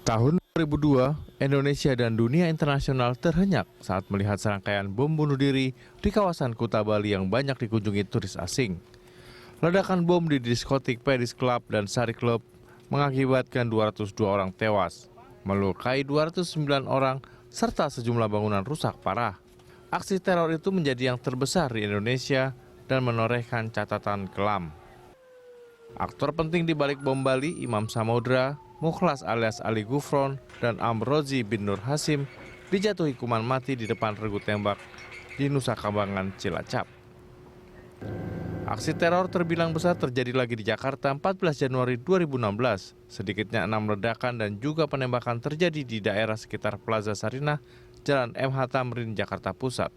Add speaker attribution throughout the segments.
Speaker 1: Tahun 2002, Indonesia dan dunia internasional terhenyak saat melihat serangkaian bom bunuh diri di kawasan Kuta Bali yang banyak dikunjungi turis asing. Ledakan bom di diskotik Paris Club dan Sari Club mengakibatkan 202 orang tewas, melukai 209 orang, serta sejumlah bangunan rusak parah. Aksi teror itu menjadi yang terbesar di Indonesia dan menorehkan catatan kelam. Aktor penting di balik bom Bali, Imam Samudra, Mukhlas alias Ali Gufron, dan Amrozi bin Nur Hasim dijatuhi hukuman mati di depan regu tembak di Nusa Kambangan, Cilacap. Aksi teror terbilang besar terjadi lagi di Jakarta 14 Januari 2016. Sedikitnya 6 ledakan dan juga penembakan terjadi di daerah sekitar Plaza Sarinah, Jalan MH Tamrin, Jakarta Pusat.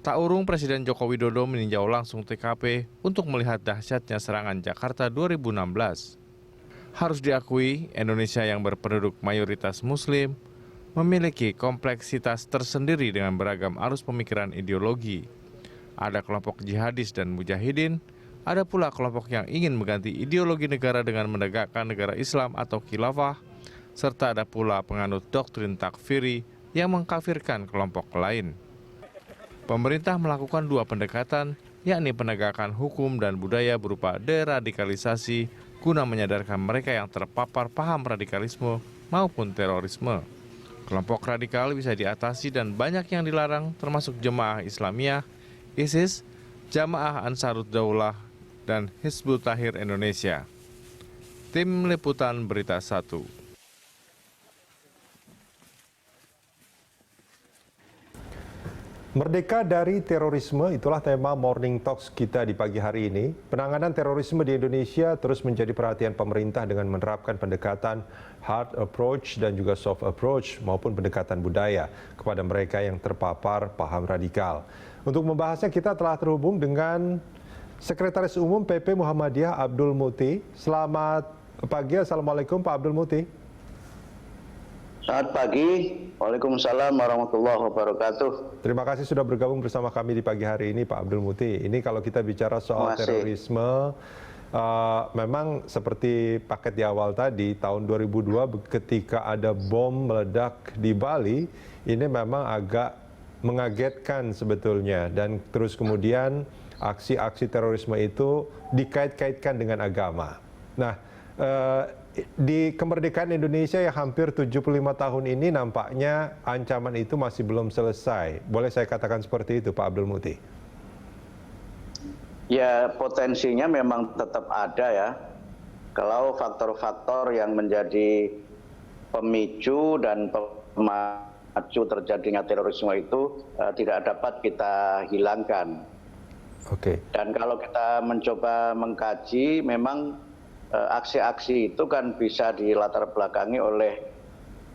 Speaker 1: Tak urung Presiden Joko Widodo meninjau langsung TKP untuk melihat dahsyatnya serangan Jakarta 2016. Harus diakui, Indonesia yang berpenduduk mayoritas Muslim memiliki kompleksitas tersendiri dengan beragam arus pemikiran ideologi. Ada kelompok jihadis dan mujahidin, ada pula kelompok yang ingin mengganti ideologi negara dengan menegakkan negara Islam atau khilafah, serta ada pula penganut doktrin takfiri yang mengkafirkan kelompok lain. Pemerintah melakukan dua pendekatan, yakni penegakan hukum dan budaya berupa deradikalisasi guna menyadarkan mereka yang terpapar paham radikalisme maupun terorisme. Kelompok radikal bisa diatasi dan banyak yang dilarang termasuk Jemaah Islamiyah, ISIS, Jamaah Ansarud Daulah, dan Hizbut Tahrir Indonesia. Tim Liputan Berita 1.
Speaker 2: Merdeka dari terorisme, itulah tema Morning Talks kita di pagi hari ini. Penanganan terorisme di Indonesia terus menjadi perhatian pemerintah dengan menerapkan pendekatan hard approach dan juga soft approach maupun pendekatan budaya kepada mereka yang terpapar paham radikal. Untuk membahasnya kita telah terhubung dengan Sekretaris Umum PP Muhammadiyah Abdul Muti. Selamat pagi, Assalamualaikum Pak Abdul Muti.
Speaker 3: Selamat pagi, Waalaikumsalam warahmatullahi wabarakatuh.
Speaker 2: Terima kasih sudah bergabung bersama kami di pagi hari ini Pak Abdul Muti. Ini kalau kita bicara soal terorisme, memang seperti paket di awal tadi, tahun 2002 ketika ada bom meledak di Bali, ini memang agak mengagetkan sebetulnya. Dan terus kemudian aksi-aksi terorisme itu dikait-kaitkan dengan agama. Nah, di kemerdekaan Indonesia yang hampir 75 tahun ini nampaknya ancaman itu masih belum selesai. Boleh saya katakan seperti itu Pak Abdul Muti?
Speaker 3: Ya, potensinya memang tetap ada ya. Kalau faktor-faktor yang menjadi pemicu dan pemacu terjadinya terorisme itu tidak dapat kita hilangkan.
Speaker 2: Oke.
Speaker 3: Dan kalau kita mencoba mengkaji, memang aksi-aksi itu kan bisa dilatar belakangi oleh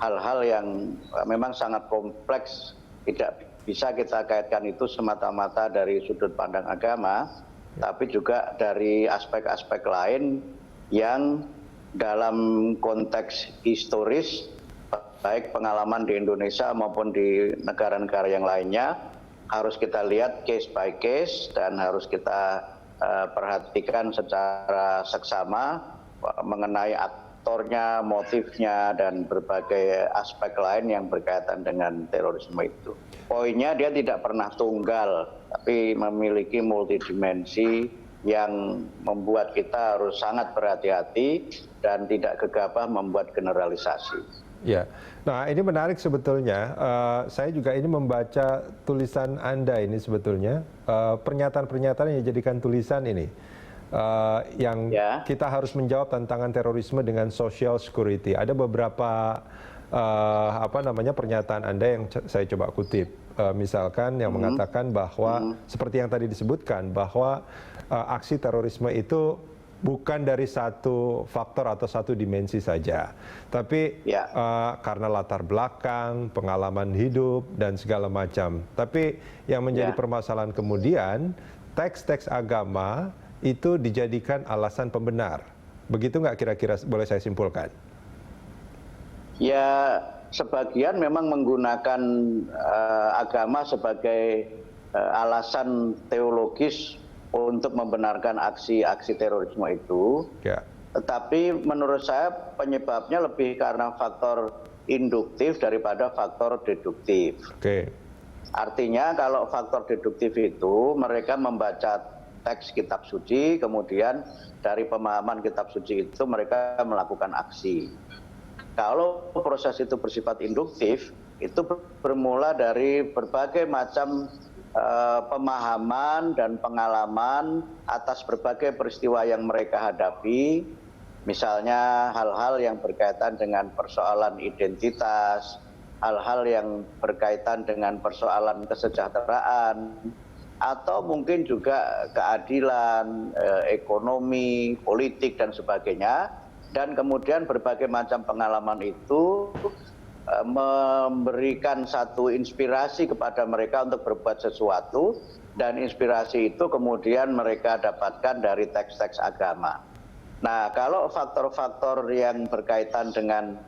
Speaker 3: hal-hal yang memang sangat kompleks. Tidak bisa kita kaitkan itu semata-mata dari sudut pandang agama, tapi juga dari aspek-aspek lain yang dalam konteks historis, baik pengalaman di Indonesia maupun di negara-negara yang lainnya, harus kita lihat case by case dan harus kita perhatikan secara seksama mengenai aktornya, motifnya, dan berbagai aspek lain yang berkaitan dengan terorisme itu. Poinnya dia tidak pernah tunggal, tapi memiliki multidimensi yang membuat kita harus sangat berhati-hati dan tidak gegabah membuat generalisasi.
Speaker 2: Ya, nah ini menarik sebetulnya. Saya juga ini membaca tulisan Anda ini sebetulnya, pernyataan-pernyataan yang dijadikan tulisan ini, yang kita harus menjawab tantangan terorisme dengan social security. Ada beberapa pernyataan Anda yang saya coba kutip. Misalkan yang mengatakan bahwa seperti yang tadi disebutkan bahwa aksi terorisme itu bukan dari satu faktor atau satu dimensi saja, tapi karena latar belakang, pengalaman hidup, dan segala macam. Tapi yang menjadi permasalahan kemudian, teks-teks agama itu dijadikan alasan pembenar. Begitu nggak kira-kira boleh saya simpulkan?
Speaker 3: Ya, sebagian memang menggunakan agama sebagai alasan teologis untuk membenarkan aksi-aksi terorisme itu. Tetapi menurut saya penyebabnya lebih karena faktor induktif daripada faktor deduktif.
Speaker 2: Oke.
Speaker 3: Artinya kalau faktor deduktif itu mereka membaca teks kitab suci, kemudian dari pemahaman kitab suci itu mereka melakukan aksi. Kalau proses itu bersifat induktif, itu bermula dari berbagai macam pemahaman dan pengalaman atas berbagai peristiwa yang mereka hadapi, misalnya hal-hal yang berkaitan dengan persoalan identitas, hal-hal yang berkaitan dengan persoalan kesejahteraan, atau mungkin juga keadilan, ekonomi, politik, dan sebagainya. Dan kemudian berbagai macam pengalaman itu memberikan satu inspirasi kepada mereka untuk berbuat sesuatu, dan inspirasi itu kemudian mereka dapatkan dari teks-teks agama. Nah, kalau faktor-faktor yang berkaitan dengan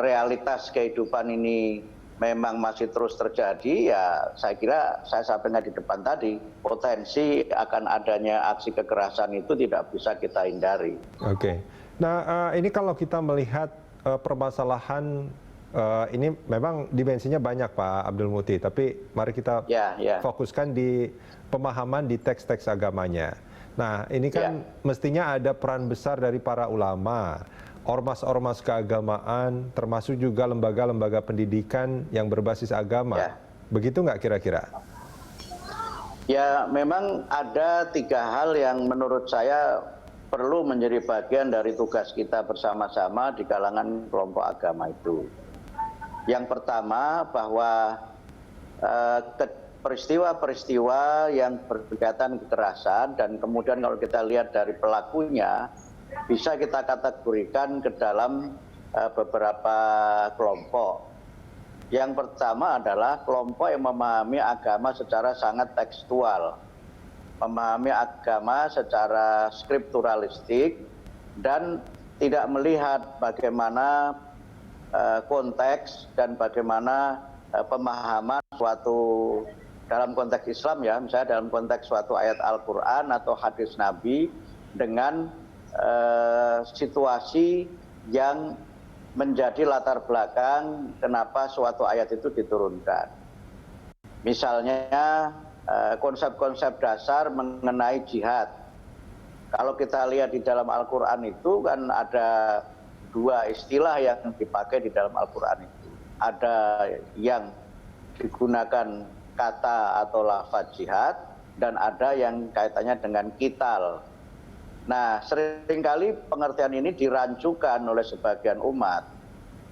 Speaker 3: realitas kehidupan ini memang masih terus terjadi, ya saya kira saya sampaikan di depan tadi, potensi akan adanya aksi kekerasan itu tidak bisa kita hindari.
Speaker 2: Oke. Nah, ini kalau kita melihat permasalahan ini memang dimensinya banyak Pak Abdul Muti, tapi mari kita fokuskan di pemahaman di teks-teks agamanya. Nah, ini kan mestinya ada peran besar dari para ulama, ormas-ormas keagamaan, termasuk juga lembaga-lembaga pendidikan yang berbasis agama. Begitu nggak kira-kira?
Speaker 3: Ya, memang ada 3 hal yang menurut saya perlu menjadi bagian dari tugas kita bersama-sama di kalangan kelompok agama itu. Yang pertama, bahwa peristiwa-peristiwa yang berkaitan kekerasan dan kemudian kalau kita lihat dari pelakunya, bisa kita kategorikan ke dalam beberapa kelompok. Yang pertama adalah kelompok yang memahami agama secara sangat tekstual, memahami agama secara skripturalistik, dan tidak melihat bagaimana konteks dan bagaimana pemahaman suatu dalam konteks Islam, ya, misalnya dalam konteks suatu ayat Al-Quran atau hadis Nabi dengan situasi yang menjadi latar belakang kenapa suatu ayat itu diturunkan. Misalnya konsep-konsep dasar mengenai jihad. Kalau kita lihat di dalam Al-Quran itu kan ada 2 istilah yang dipakai di dalam Al-Quran itu. Ada yang digunakan kata atau lafaz jihad, dan ada yang kaitannya dengan qital. Nah, seringkali pengertian ini dirancukan oleh sebagian umat.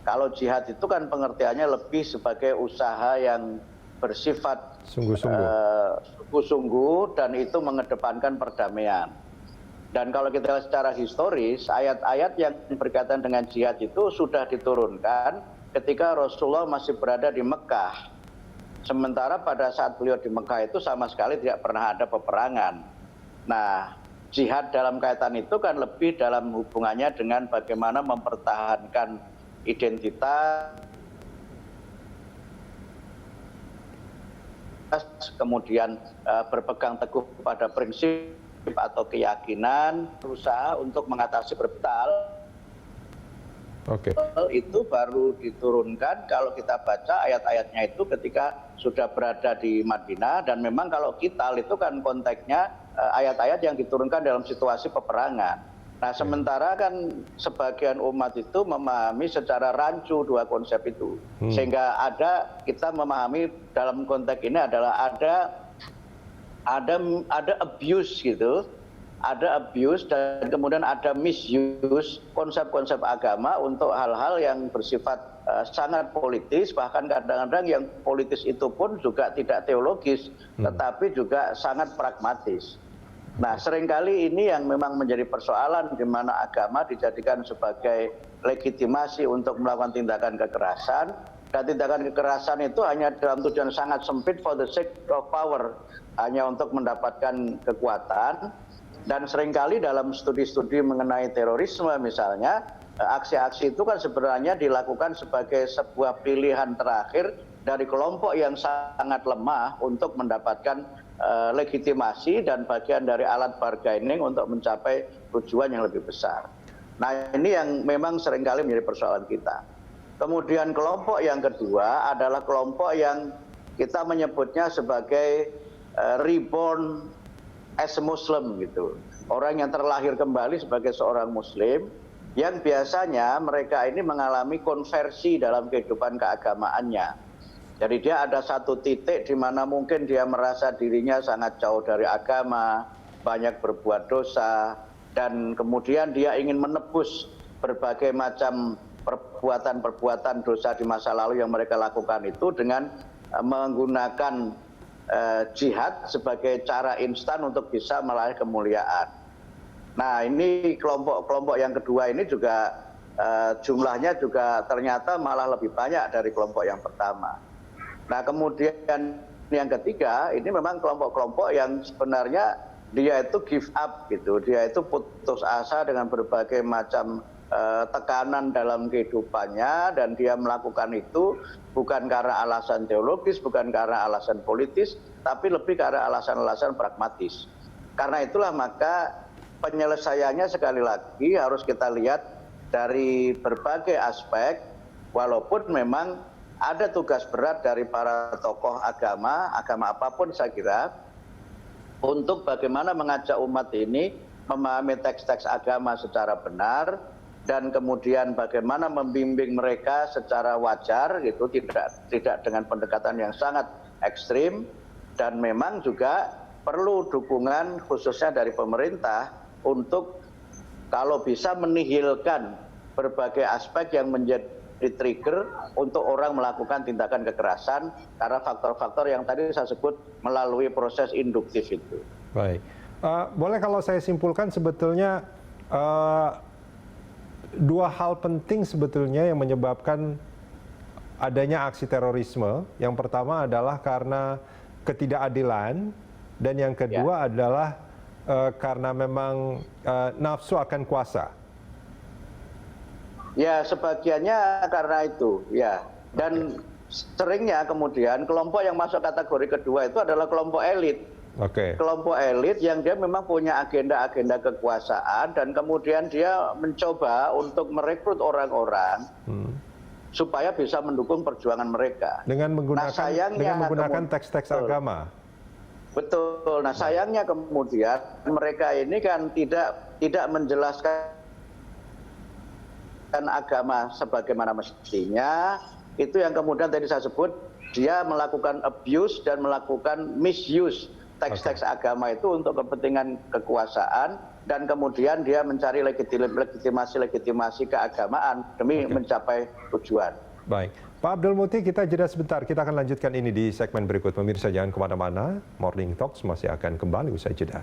Speaker 3: Kalau jihad itu kan pengertiannya lebih sebagai usaha yang bersifat sungguh-sungguh dan itu mengedepankan perdamaian. Dan kalau kita lihat secara historis, ayat-ayat yang berkaitan dengan jihad itu sudah diturunkan ketika Rasulullah masih berada di Mekah. Sementara pada saat beliau di Mekah itu sama sekali tidak pernah ada peperangan. Nah, jihad dalam kaitan itu kan lebih dalam hubungannya dengan bagaimana mempertahankan identitas, kemudian berpegang teguh pada prinsip atau keyakinan, berusaha untuk mengatasi berbetal. Itu baru diturunkan kalau kita baca ayat-ayatnya itu ketika sudah berada di Madinah, dan memang kalau qital itu kan konteksnya ayat-ayat yang diturunkan dalam situasi peperangan. Nah, sementara kan sebagian umat itu memahami secara rancu 2 konsep itu. Sehingga kita memahami dalam konteks ini adalah ada abuse gitu. Ada abuse dan kemudian ada misuse konsep-konsep agama untuk hal-hal yang bersifat sangat politis, bahkan kadang-kadang yang politis itu pun juga tidak teologis, tetapi juga sangat pragmatis. Nah, seringkali ini yang memang menjadi persoalan di mana agama dijadikan sebagai legitimasi untuk melakukan tindakan kekerasan, dan tindakan kekerasan itu hanya dalam tujuan sangat sempit for the sake of power, hanya untuk mendapatkan kekuatan. Dan seringkali dalam studi-studi mengenai terorisme misalnya, aksi-aksi itu kan sebenarnya dilakukan sebagai sebuah pilihan terakhir dari kelompok yang sangat lemah untuk mendapatkan legitimasi dan bagian dari alat bargaining untuk mencapai tujuan yang lebih besar. Nah, ini yang memang seringkali menjadi persoalan kita. Kemudian kelompok yang kedua adalah kelompok yang kita menyebutnya sebagai reborn as a Muslim gitu. Orang yang terlahir kembali sebagai seorang Muslim, yang biasanya mereka ini mengalami konversi dalam kehidupan keagamaannya. Jadi dia ada satu titik di mana mungkin dia merasa dirinya sangat jauh dari agama, banyak berbuat dosa, dan kemudian dia ingin menebus berbagai macam perbuatan-perbuatan dosa di masa lalu yang mereka lakukan itu dengan menggunakan jihad sebagai cara instan untuk bisa meraih kemuliaan. Nah, ini kelompok-kelompok yang kedua ini juga jumlahnya juga ternyata malah lebih banyak dari kelompok yang pertama. Nah, kemudian yang ketiga ini memang kelompok-kelompok yang sebenarnya dia itu give up gitu, dia itu putus asa dengan berbagai macam tekanan dalam kehidupannya, dan dia melakukan itu bukan karena alasan teologis, bukan karena alasan politis, tapi lebih karena alasan-alasan pragmatis. Karena itulah maka penyelesaiannya sekali lagi harus kita lihat dari berbagai aspek, walaupun memang ada tugas berat dari para tokoh agama apapun saya kira, untuk bagaimana mengajak umat ini memahami teks-teks agama secara benar, dan kemudian bagaimana membimbing mereka secara wajar gitu, tidak dengan pendekatan yang sangat ekstrim, dan memang juga perlu dukungan khususnya dari pemerintah untuk kalau bisa menihilkan berbagai aspek yang menjadi trigger untuk orang melakukan tindakan kekerasan karena faktor-faktor yang tadi saya sebut melalui proses induktif itu.
Speaker 2: Baik, boleh kalau saya simpulkan sebetulnya dua hal penting sebetulnya yang menyebabkan adanya aksi terorisme. Yang pertama adalah karena ketidakadilan, dan yang kedua adalah karena memang nafsu akan kuasa.
Speaker 3: Ya, sebagiannya karena itu, ya. Dan seringnya kemudian kelompok yang masuk kategori kedua itu adalah kelompok elit. Kelompok elit yang dia memang punya agenda-agenda kekuasaan, dan kemudian dia mencoba untuk merekrut orang-orang supaya bisa mendukung perjuangan mereka.
Speaker 2: Dengan menggunakan teks-teks agama.
Speaker 3: Betul. Nah, sayangnya kemudian mereka ini kan tidak menjelaskan agama sebagaimana mestinya. Itu yang kemudian tadi saya sebut, dia melakukan abuse dan melakukan misuse teks-teks agama itu untuk kepentingan kekuasaan, dan kemudian dia mencari legitimasi keagamaan demi mencapai tujuan.
Speaker 2: Baik, Pak Abdul Muti, kita jeda sebentar, kita akan lanjutkan ini di segmen berikut. Pemirsa jangan kemana-mana, Morning Talks masih akan kembali usai jeda.